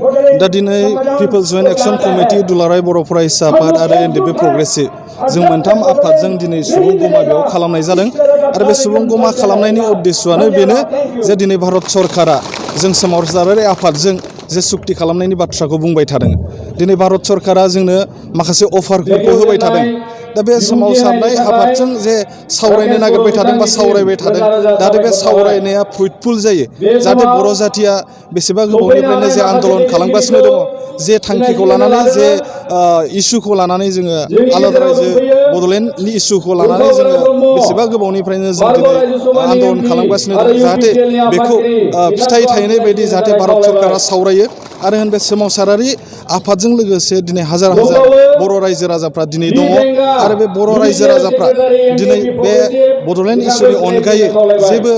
दा दिनै people's joint action committee दुलाराय बर' फरायसा आफाद आरो एनडिपि प्रग्रेसिभ जों मोनथाम आफादजों दिनै सुबुं गमा बेयाव खालामनाय जादों आरो बे सुबुं गमा खालामनायनि उद्देश्यआनो बेनो जे दिनै भारत सरकारा जों सोमावसारारि आफादजों जे सुक्ति खालामनायनि बाथ्राखौ बुंबाय थादों। दिनै भारत सरकारा जोंनो माखासे अफारफोरखौ होबाय थादों। दा बे सोमावसारनाय आफादजों जे सावरायनो नागिरबाय थादों बा सावरायबाय थादों जाहाथे बे सावरायनाया फ्रुइटफुल जायो, जाहाथे बर' जाथिया बेसेबा गोबावनिफ्रायनो जे आन्दलन खालामगासिनो दङ, जे थांखिखौ लानानै जे इस्युखौ लानानै जोङो आलादा रायजो बड'लेण्डनि इस्युखौ लानानै जोङो बेसेबा गोबावनिफ्रायनो जों दिनै आन्दलन खालामगासिनो दं, जाहाथे बेखौ फिथाइ थायनाय बायदि जाहाथे भारत सरकारा सावरायो आरो बे सोमावसारारि आफादजों लोगोसे दिनै हाजार हाजार बर' रायजो राजाफ्रा दिनै दङ आरो बे बर' रायजो राजाफ्रा दिनै बे बड'लेण्ड इस्युनि अनगायै जेबो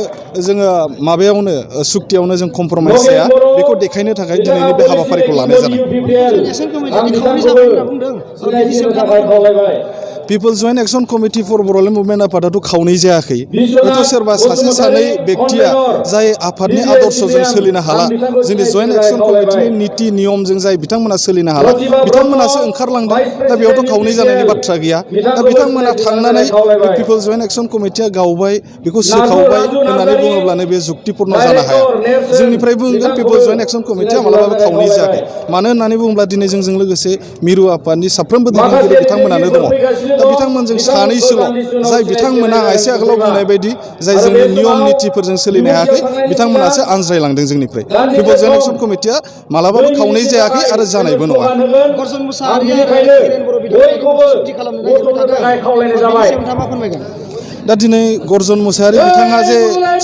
जोङो माबायावनो सुक्तियावनो जों कमप्रमाइस जाया, बेखौ देखायनो थाखाय दिनैनि बे हाबाफारिखौ लानाय जादों। Peoples joint action committee for Bodoland movement आफादाथ' खावनै जायाखै। हयथ' सोरबा सासे सानै बेक्तिया जाय आफादनि आदर्शजों सोलिनो हाला, जोंनि जइन्ट एक्शन कमिटिनि नीति नियमजों जाय बिथांमोना सोलिनो हाला, बिथांमोनासो ओंखारलांदों। दा बेयावथ' खावनै जानायनि बाथ्रा गैया। दा बिथांमोना थांनानै पिपल्स जइन्ट एक्शन कमिटिया गावबाय, बेखौ सोखावबाय होननानै बुङोब्लानो बे जुक्तिपुर्ण जानो हाया। जोंनिफ्राय बुंगोन पिपल्स जइन्ट एक्शन कमिटिया मालाबाबो खावनै जायाखै। मानो होननानै बुङोब्ला दिनै जोंजों लोगोसे मिरु आफादनि साफ्रोमबो दैदेनगिरि बिथांमोनानो दङ। दा बिथांमोनजों सानैसोल' जाय बिथांमोना एसे आगोलाव बुंनाय बायदि जाय जोंनि नियम नितिफोरजों सोलिनो हायाखै, बिथांमोनासो आनज्रायलांदों जोंनिफ्राय। पिपल्स जइन्ट एक्शन कमिटिया मालाबाबो खावनै जायाखै आरो जानायबो नङा। दा दिनै गर्जन मुसाहारि बिथाङा जे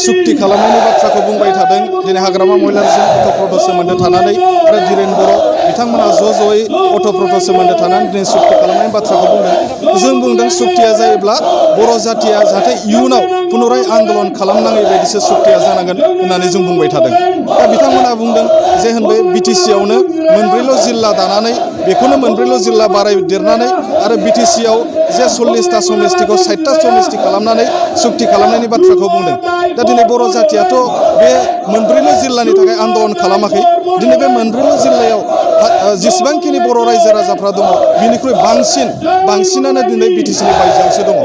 सुक्ति खालामनायनि बाथ्राखौ बुंबाय थादों, दिनै हाग्रामा महिलारिजों अतप्रत सोमोन्दो थानानै आरो धीरेन बर' बिथांमोना ज'यै अतप्रत सोमोन्दो थानानै दिनै सुक्ति खालामनायनि बाथ्राखौ बुंदों। जों बुंदों सुक्तिया जायोब्ला बर' जातिया जाहाथे इयुनाव पुनराय आन्दलन खालामनाङै बायदिसो सुक्तिया जानांगोन होननानै जों बुंबाय थादों। दा बिथांमोना बुंदों जे होनबे बिटिसियावनो मोनब्रैल' जिल्ला दानानै बेखौनो मोनब्रैल' जिल्ला बारायदेरनानै आरो बिटिसियाव जे 40टा समिस्टिखौ 60टा समिस्टि खालामनानै सुक्ति खालामनायनि बाथ्राखौ बुंदों। दा दिनै बर' जातियाथ' बे मोनब्रैल' जिल्लानि थाखाय आन्दलन खालामाखै। दिनै बे मोनब्रैल' जिल्लायाव जेसेबांखिनि बर' रायजो राजाफ्रा दङ, बिनिख्रुइ बांसिनानो दिनै बिटिसिनि बायजोआवसो दङ।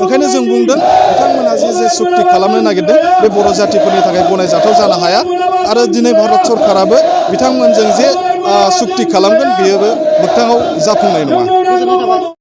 ओंखायनो जों बुंदों बिथांमोना जे सुक्ति खालामनो नागिरदों बे बर' जातिफोरनि थाखाय गनायजाथाव जानो हाया आरो दिनै भारत सरकाराबो बिथांमोनजों जे सुक्ति खालामगोन बेयोबो मोगथाङाव जाफुंनाय नङा।